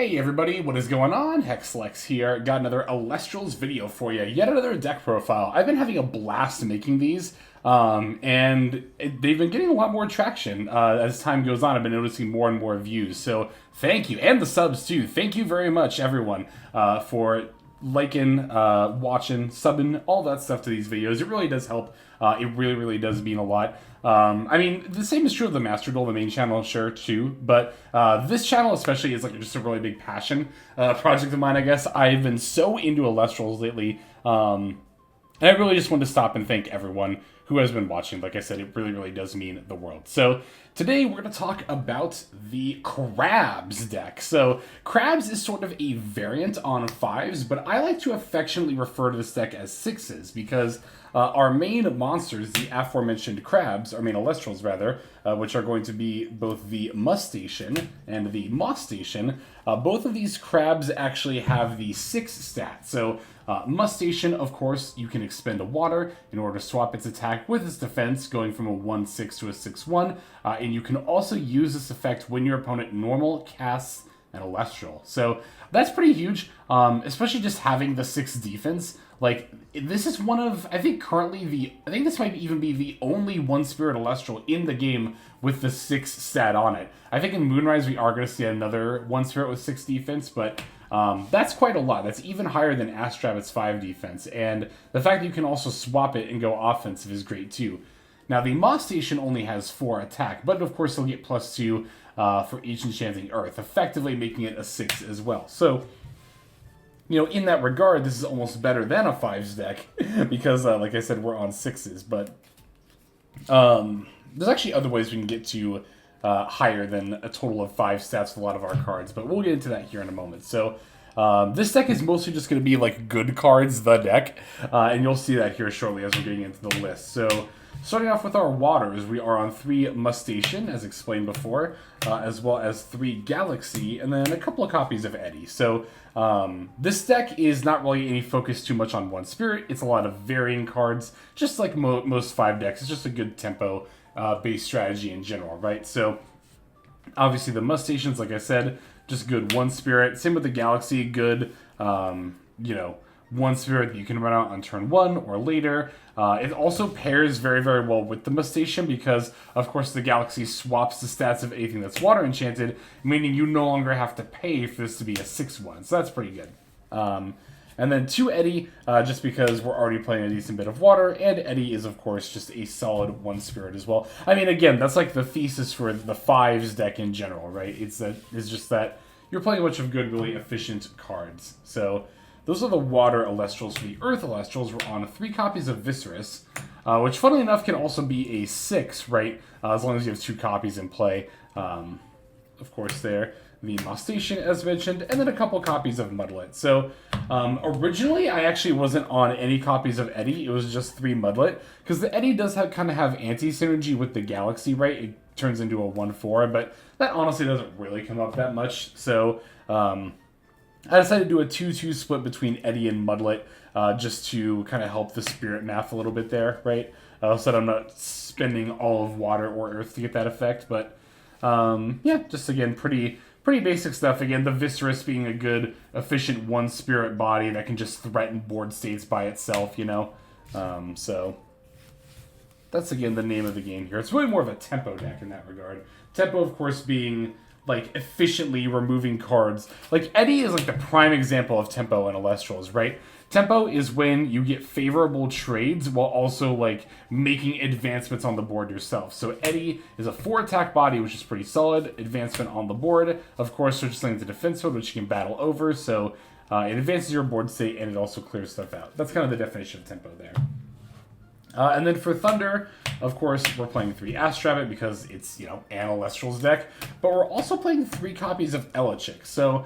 Hey everybody, what is going on? Hexlex here. Got another Alestrals video for you. Yet another deck profile. I've been having a blast making these, they've been getting a lot more traction as time goes on. I've been noticing more and more views. So thank you, and the subs too. Thank you very much, everyone, for liking, watching, subbing, all that stuff to these videos. It really does help. It really does mean a lot. I mean, the same is true of the Master Duel, the main channel, sure, too. But this channel especially is like just a really big passion project of mine, I guess. I've been so into Alestrals lately. And I really just wanted to stop and thank everyone who has been watching. Like I said, it really does mean the world. So today we're going to talk about the Crabs deck. So Crabs is sort of a variant on 5s, but I like to affectionately refer to this deck as 6s because our main monsters, the aforementioned Crabs, our main Alestrals rather, which are going to be both the Mustation and the Mosstation, both of these Crabs actually have the 6 stat. So Mustation, of course, you can expend a water in order to swap its attack with its defense, going from a 1/6 to a 6/1, and you can also use this effect when your opponent normal casts an Alestral. So that's pretty huge, especially just having the 6 defense. Like, this is one of, I think currently I think this might even be the only 1-Spirit Alestral in the game with the 6 stat on it. I think in Moonrise we are going to see another 1-Spirit with 6 defense, but that's quite a lot. That's even higher than Astrabbit's 5 defense, and the fact that you can also swap it and go offensive is great too. Now, the Mosstation only has 4 attack, but of course they'll get +2 for each Enchanting Earth, effectively making it a 6 as well. So, you know, in that regard, this is almost better than a 5s deck, because, like I said, we're on 6s, but there's actually other ways we can get to higher than a total of 5 stats for a lot of our cards, but we'll get into that here in a moment. So, this deck is mostly just going to be, like, good cards, the deck, and you'll see that here shortly as we're getting into the list. So, starting off with our waters, we are on 3 Mustation, as explained before, as well as 3 Galaxy, and then a couple of copies of Eddy. So, this deck is not really any focus too much on 1-Spirit. It's a lot of varying cards, just like most 5 decks. It's just a good tempo based strategy in general, right? So, obviously the Mustations, like I said, just good 1-Spirit. Same with the Galaxy, good, 1-Spirit that you can run out on turn 1 or later. It also pairs very well with the Mustation because, of course, the Galaxy swaps the stats of anything that's water enchanted, meaning you no longer have to pay for this to be a 6/1. So that's pretty good. And then 2 Eddy, just because we're already playing a decent bit of water, and Eddy is, of course, just a solid 1-Spirit as well. I mean, again, that's like the thesis for the 5s deck in general, right? It's just that you're playing a bunch of good, really efficient cards. So those are the water Alestrals. For the Earth Alestrals, we're on 3 copies of Viscerus, which, funnily enough, can also be a 6, right? As long as you have 2 copies in play. Of course, there. The Mosstation, as mentioned, and then a couple copies of Mudlet. So, originally, I actually wasn't on any copies of Eddy. It was just 3 Mudlet, because the Eddy does kind of have anti-synergy with the Galaxy, right? It turns into a 1/4, but that honestly doesn't really come up that much. So, I decided to do a 2-2 split between Eddy and Mudlet, just to kind of help the spirit math a little bit there, right? So that I'm not spending all of water or earth to get that effect, but yeah, just again, pretty basic stuff. Again, the Viscerus being a good, efficient 1-Spirit body that can just threaten board states by itself, you know? So that's, again, the name of the game here. It's really more of a tempo deck in that regard. Tempo, of course, being, like, efficiently removing cards. Like, Eddy is, like, the prime example of tempo in Alestrals, right? Tempo is when you get favorable trades while also, like, making advancements on the board yourself. So Eddy is a 4-attack body, which is pretty solid. Advancement on the board. Of course, there's something to defense mode, which you can battle over. So it advances your board state, and it also clears stuff out. That's kind of the definition of tempo there. And then for Thunder, of course, we're playing 3 Astrabbit because it's, you know, an Alestrals deck. But we're also playing 3 copies of Elechik. So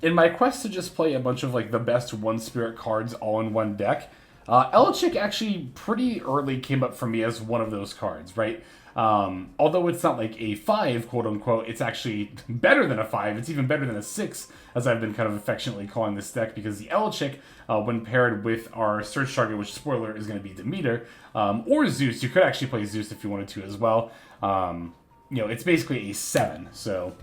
in my quest to just play a bunch of, like, the best 1-Spirit cards all in one deck, Elechik actually pretty early came up for me as one of those cards, right? Although it's not like a 5, quote-unquote, it's actually better than a 5. It's even better than a 6, as I've been kind of affectionately calling this deck, because the Elechik, when paired with our search target, which, spoiler, is going to be Demeter, or Zeus. You could actually play Zeus if you wanted to as well. You know, it's basically a 7, so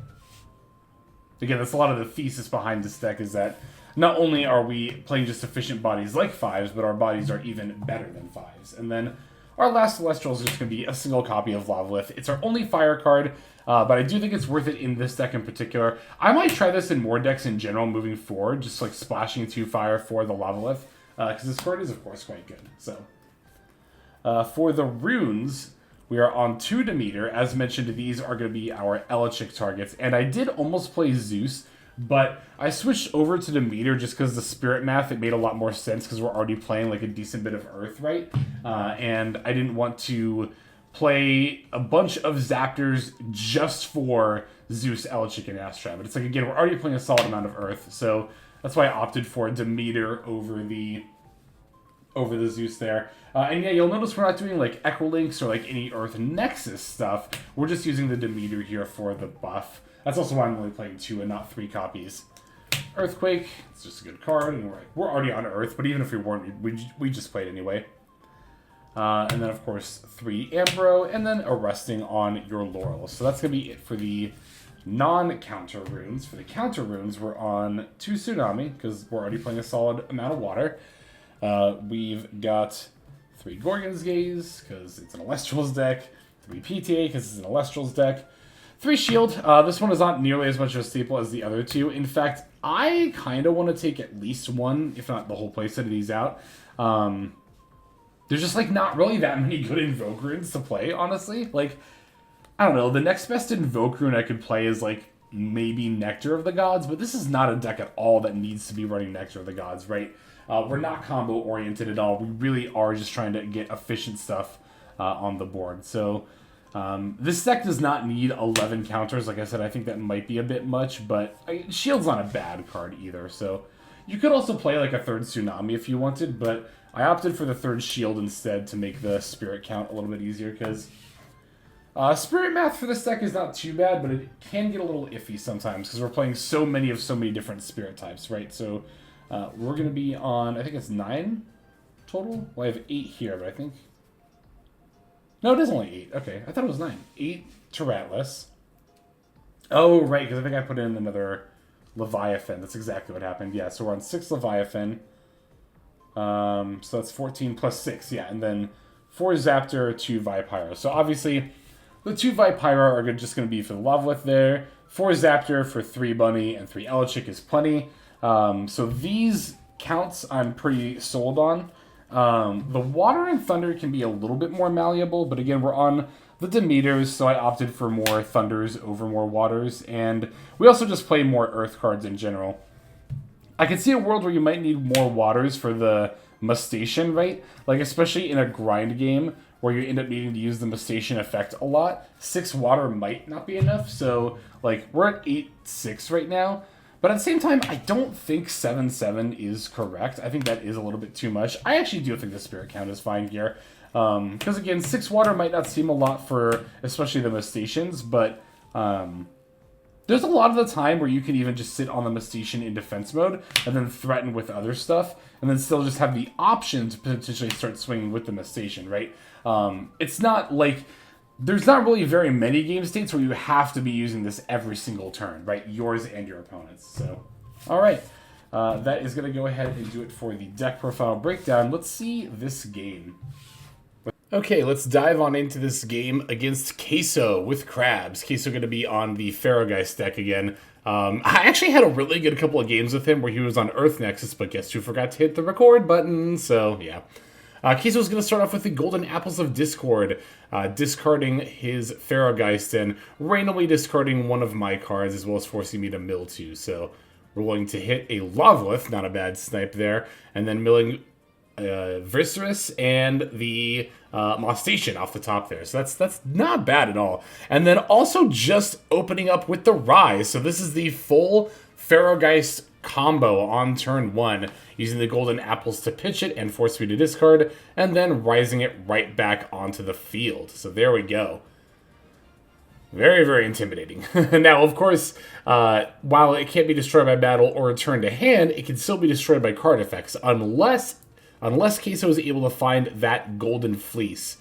Again, that's a lot of the thesis behind this deck, is that not only are we playing just efficient bodies like 5s, but our bodies are even better than 5s. And then our last Celestial is just going to be a single copy of Lavalith. It's our only fire card, but I do think it's worth it in this deck in particular. I might try this in more decks in general moving forward, just like splashing 2 fire for the Lavalith, because this card is, of course, quite good. So, for the runes, we are on 2 Demeter. As mentioned, these are going to be our Elechik targets. And I did almost play Zeus, but I switched over to Demeter just because the Spirit Math, it made a lot more sense because we're already playing like a decent bit of Earth, right? And I didn't want to play a bunch of Zaptors just for Zeus, Elechik, and Astra. But it's like, again, we're already playing a solid amount of Earth, so that's why I opted for Demeter over the Zeus there. And yeah, you'll notice we're not doing like Equilinks or like any Earth Nexus stuff. We're just using the Demeter here for the buff. That's also why I'm only playing 2 and not 3 copies. Earthquake, it's just a good card, and we're already on Earth, but even if we weren't, we just played anyway. And then, of course, 3 Ambro, and then Arresting on your Laurel. So that's going to be it for the non-counter runes. For the counter runes, we're on 2 Tsunami, because we're already playing a solid amount of water. We've got 3 Gorgon's Gaze, because it's an Elestrals deck. 3 PTA, because it's an Elestrals deck. 3 Shield. This one is not nearly as much of a staple as the other 2. In fact, I kind of want to take at least one, if not the whole playset of these out. There's just, like, not really that many good Invoke runes to play, honestly. Like, I don't know, the next best Invoke rune I could play is, like, maybe Nectar of the Gods, but this is not a deck at all that needs to be running Nectar of the Gods, right? We're not combo-oriented at all. We really are just trying to get efficient stuff on the board. So, this deck does not need 11 counters. Like I said, I think that might be a bit much, but Shield's not a bad card either. So, you could also play, like, a 3rd Tsunami if you wanted, but I opted for the 3rd Shield instead to make the Spirit count a little bit easier, because Spirit Math for this deck is not too bad, but it can get a little iffy sometimes, because we're playing so many different Spirit types, right? So, we're going to be on, I think it's 9 total? Well, I have 8 here, but I think... No, it is only 8. Okay, I thought it was 9. 8 Taratless. Oh, right, because I think I put in another Leviathan. That's exactly what happened. Yeah, so we're on 6 Leviathan. So that's 14 plus 6, yeah, and then 4 Zaptor, 2 Vipyro. So obviously, the 2 Vipyro are just going to be for the Lavalith there. 4 Zaptor for 3 Bunny, and 3 Elechik is plenty. So these counts I'm pretty sold on. The Water and Thunder can be a little bit more malleable, but again, we're on the Demeters, so I opted for more Thunders over more Waters, and we also just play more Earth cards in general. I can see a world where you might need more Waters for the Mustation, right? Like, especially in a grind game where you end up needing to use the Mustation effect a lot. 6 Water might not be enough, so, like, we're at 8-6 right now. But at the same time, I don't think 7-7 is correct. I think that is a little bit too much. I actually do think the Spirit count is fine here. Because, again, 6 Water might not seem a lot for, especially the Mustations, but... there's a lot of the time where you can even just sit on the Mustation in defense mode and then threaten with other stuff, and then still just have the option to potentially start swinging with the Mustation, right? It's not like... There's not really very many game states where you have to be using this every single turn, right? Yours and your opponent's. So, alright. That is going to go ahead and do it for the deck profile breakdown. Let's see this game. Okay, let's dive on into this game against Queso with Crabs. Queso going to be on the Ferrogeist deck again. I actually had a really good couple of games with him where he was on Earth Nexus, but guess who forgot to hit the record button? So, yeah. Queso is going to start off with the Golden Apples of Discord, discarding his Ferrogeist and randomly discarding one of my cards, as well as forcing me to mill 2. So, rolling to hit a Lavalith, not a bad snipe there, and then milling Viserys and the Mustation off the top there. So that's not bad at all. And then also just opening up with the Rise. So this is the full Ferrogeist combo on turn 1, using the Golden Apples to pitch it and force me to discard, and then rising it right back onto the field. So there we go. Very, very intimidating. Now, of course, while it can't be destroyed by battle or returned to hand, it can still be destroyed by card effects, unless Queso is able to find that Golden Fleece.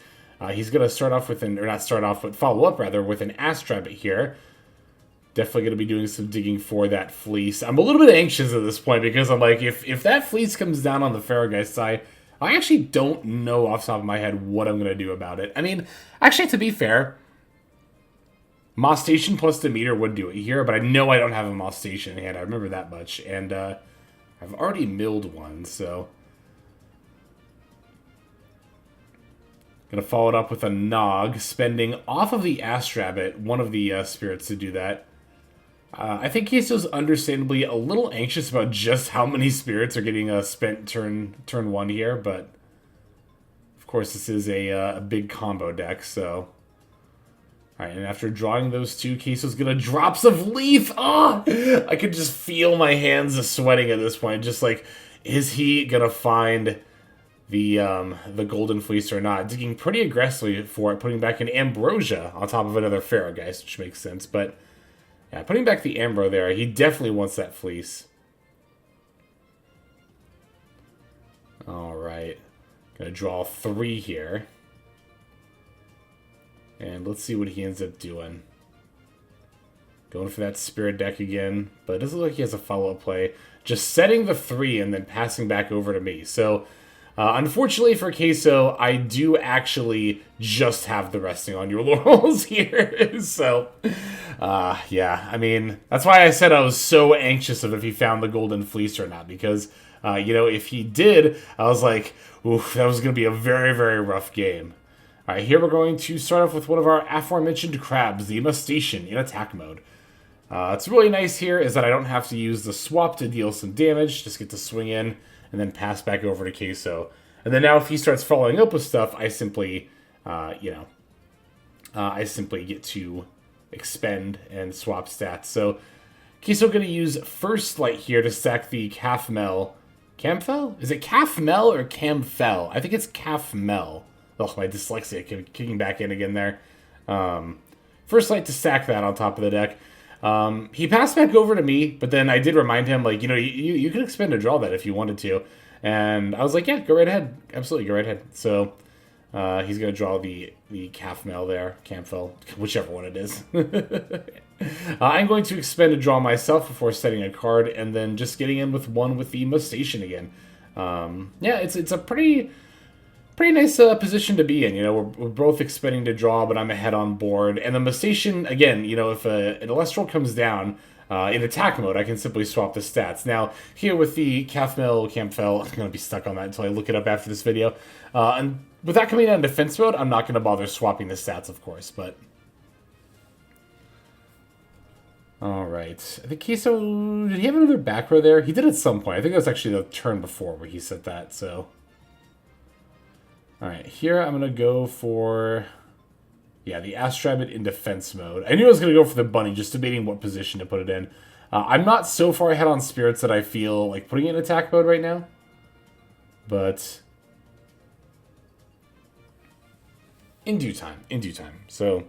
He's going to start off with follow up with an Astrabbit here. Definitely going to be doing some digging for that fleece. I'm a little bit anxious at this point because I'm like, if that fleece comes down on the Ferrogeist side, I actually don't know off the top of my head what I'm going to do about it. I mean, actually, to be fair, Moss Station plus Demeter would do it here, but I know I don't have a Moss Station in hand. I remember that much. And I've already milled one, so... Gonna follow it up with a Nog, spending off of the Astrabbit, one of the spirits to do that. I think Queso's understandably a little anxious about just how many spirits are getting spent turn 1 here, but of course this is a big combo deck, so... Alright, and after drawing those two, Queso's gonna drop some Leaf! Ah! I could just feel my hands sweating at this point, just like, is he gonna find the Golden Fleece or not? Digging pretty aggressively for it, putting back an Ambrosia on top of another Ferrogeist, which makes sense, but... Yeah, putting back the Ambro there, he definitely wants that fleece. Alright. Gonna draw 3 here. And let's see what he ends up doing. Going for that Spirit deck again, but it doesn't look like he has a follow-up play. Just setting the 3 and then passing back over to me. So, unfortunately for Queso, I do actually just have the resting on your laurels here. So, yeah, I mean, that's why I said I was so anxious of if he found the Golden Fleece or not, because, you know, if he did, I was like, oof, that was going to be a very, very rough game. All right, here we're going to start off with one of our aforementioned crabs, the Mustache, in attack mode. It's really nice here is that I don't have to use the swap to deal some damage, just get to swing in and then pass back over to Queso. And then now if he starts following up with stuff, I simply, I simply get to expend and swap stats. So Queso going to use First Light here to stack the Cafmel. Camfel? Is it Cafmel or Camfel? I think it's Cafmel. Oh, my dyslexia kicking back in again there. First Light to stack that on top of the deck. He passed back over to me, but then I did remind him, like, you know, you can expend to draw that if you wanted to. And I was like, yeah, go right ahead. Absolutely, go right ahead. So he's going to draw the Cafmel there, Camfel, whichever one it is. I'm going to expend to draw myself before setting a card, and then just getting in with one with the Mustache again. Yeah, it's a pretty nice position to be in. You know, we're both expecting to draw, but I'm ahead on board. And the Mustache, again, you know, if an Celestial comes down in attack mode, I can simply swap the stats. Now, here with the Cafmel, Camfel, I'm going to be stuck on that until I look it up after this video. And with that coming down in defense mode, I'm not going to bother swapping the stats, of course, but... Alright. I think Queso... Did he have another back row there? He did at some point. I think that was actually the turn before where he said that, so... Alright, here I'm going to go for... Yeah, the Astrabbit in defense mode. I knew I was going to go for the Bunny, just debating what position to put it in. I'm not so far ahead on Spirits that I feel like putting it in attack mode right now. But... in due time. In due time. So...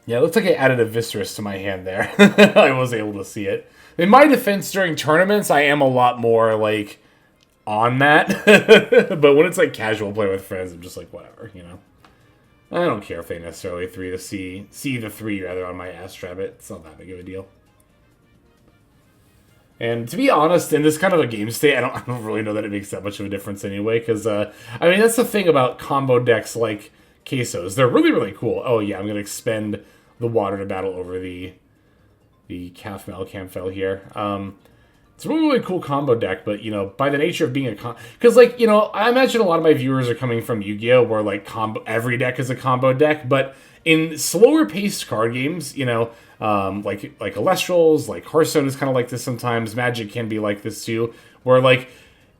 Yeah, it looks like I added a Viscerous to my hand there. I was able to see it. In my defense, during tournaments, I am a lot more, like, on that. But when it's, like, casual play with friends, I'm just like, whatever, you know. I don't care if they necessarily see the 3 rather on my Astrabbit. It's not that big of a deal. And to be honest, in this kind of a game state, I don't really know that it makes that much of a difference anyway. Because, I mean, that's the thing about combo decks like Queso's. They're really, really cool. Oh, yeah, I'm going to expend the Water to battle over the Camfel here. It's a really, really cool combo deck, but, you know, by the nature of being a because, like, you know, I imagine a lot of my viewers are coming from Yu-Gi-Oh! Where, like, every deck is a combo deck, but in slower-paced card games, you know, like Alestrals, like Hearthstone is kind of like this sometimes, Magic can be like this too, where, like,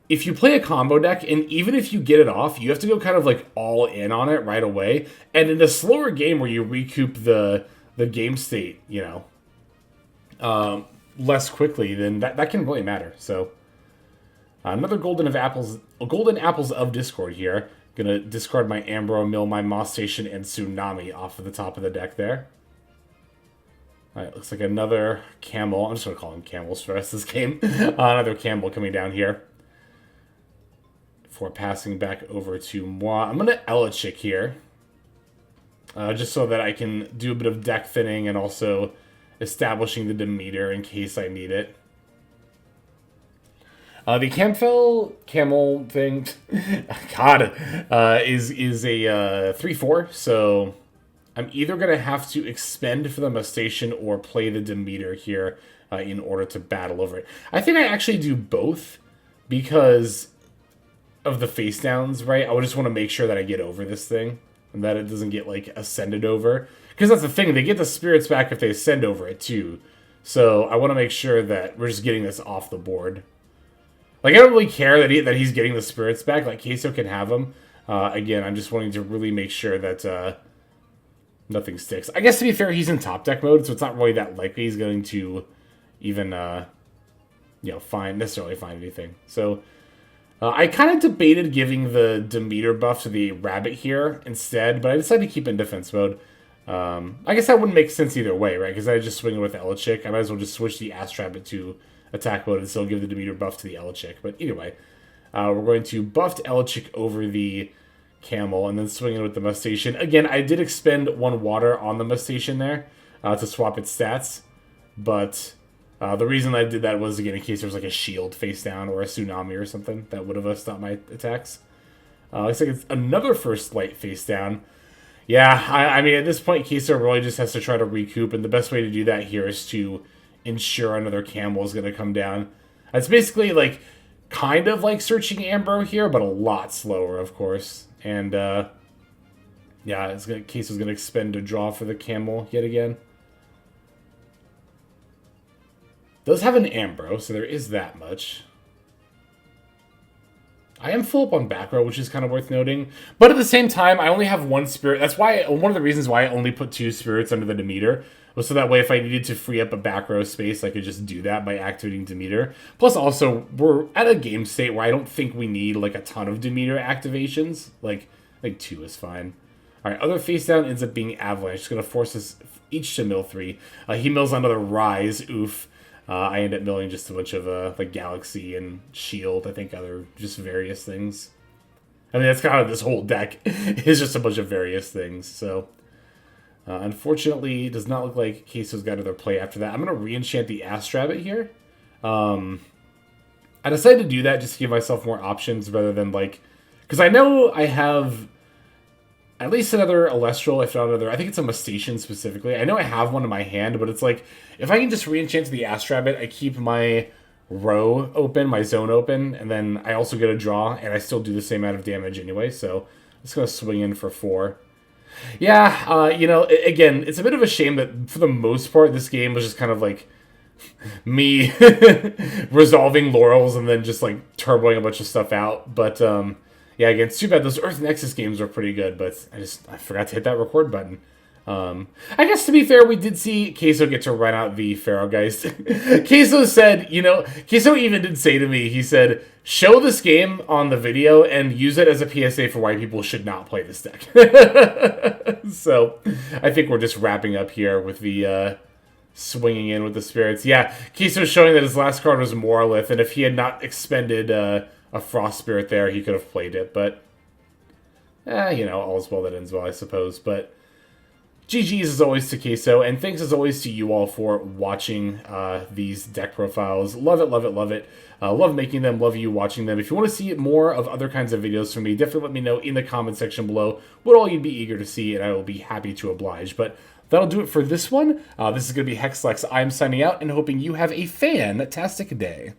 if you play a combo deck, and even if you get it off, you have to go kind of, like, all in on it right away, and in a slower game where you recoup the game state, you know, less quickly, then that can really matter. So another Golden Apples of Discord here. Gonna discard my Ambro, mill my Moss Station, and Tsunami off of the top of the deck there. Alright, looks like another Camel. I'm just gonna call him Camels for the rest of this game. Another Camel coming down here. Before passing back over to moi. I'm gonna Elichick here. just so that I can do a bit of deck thinning and also establishing the Demeter in case I need it. The Camel thing, God, is a 3/4, so I'm either going to have to expend for the Mustache or play the Demeter here in order to battle over it. I think I actually do both because of the face downs, right? I would just want to make sure that I get over this thing and that it doesn't get, like, ascended over. Because that's the thing, they get the spirits back if they ascend over it, too. So I want to make sure that we're just getting this off the board. Like, I don't really care that he's getting the spirits back. Like, Queso can have them. Again, I'm just wanting to really make sure that nothing sticks. I guess, to be fair, he's in top deck mode, so it's not really that likely he's going to even, necessarily find anything. So, I kind of debated giving the Demeter buff to the Rabbit here instead, but I decided to keep it in defense mode. I guess that wouldn't make sense either way, right? Because I just swing it with Elichick. I might as well just switch the Astrabbit to attack mode and still give the Demeter buff to the Elichick. But either way, we're going to buff Elichick over the Camel and then swing it with the Mustache. Again, I did expend 1 water on the Mustache there to swap its stats, but the reason I did that was, again, in case there was like a shield face down or a tsunami or something that would have stopped my attacks. Looks like it's another First Light face down. Yeah, I mean, at this point, Queso really just has to try to recoup, and the best way to do that here is to ensure another Camel is going to come down. It's basically, like, kind of like searching Ambro here, but a lot slower, of course. And, yeah, Queso's going to expend a draw for the Camel yet again. Does have an Ambro, so there is that much. I am full up on back row, which is kind of worth noting. But at the same time, I only have 1 spirit. That's why one of the reasons why I only put 2 spirits under the Demeter was so that way if I needed to free up a back row space, I could just do that by activating Demeter. Plus, also, we're at a game state where I don't think we need like a ton of Demeter activations. Like, I think 2 is fine. All right, other face down ends up being Avalanche. It's going to force us each to mill 3. He mills another Rise. Oof. I end up milling just a bunch of like Galaxy and Shield, I think other just various things. I mean, that's kind of this whole deck is just a bunch of various things. So, unfortunately, it does not look like Queso's got another play after that. I'm going to re-enchant the Astrabbit here. I decided to do that just to give myself more options rather than like... Because I know I have at least another Alestral, if not another... I think it's a Mustache specifically. I know I have one in my hand, but it's like... If I can just re-enchant the Astrabbit, I keep my row open, my zone open, and then I also get a draw, and I still do the same amount of damage anyway, so I'm just going to swing in for 4. Yeah, again, it's a bit of a shame that for the most part, this game was just kind of like me resolving Laurels and then just like turboing a bunch of stuff out, but... yeah, again, it's too bad. Those Earth Nexus games were pretty good, but I forgot to hit that record button. I guess, to be fair, we did see Queso get to run out the Pharaohgeist. Queso said, Queso even did say to me, he said, show this game on the video and use it as a PSA for why people should not play this deck. So, I think we're just wrapping up here with the swinging in with the spirits. Yeah, Queso's showing that his last card was Morlith, and if he had not expended... a Frost Spirit there, he could have played it, but all's well that ends well, I suppose. But GG's as always to Queso, and thanks as always to you all for watching these deck profiles. Love it, love it, love it. Love making them, love you watching them. If you want to see more of other kinds of videos from me, definitely let me know in the comment section below what all you'd be eager to see, and I will be happy to oblige. But that'll do it for this one. This is going to be Hexlex. I'm signing out and hoping you have a fantastic day.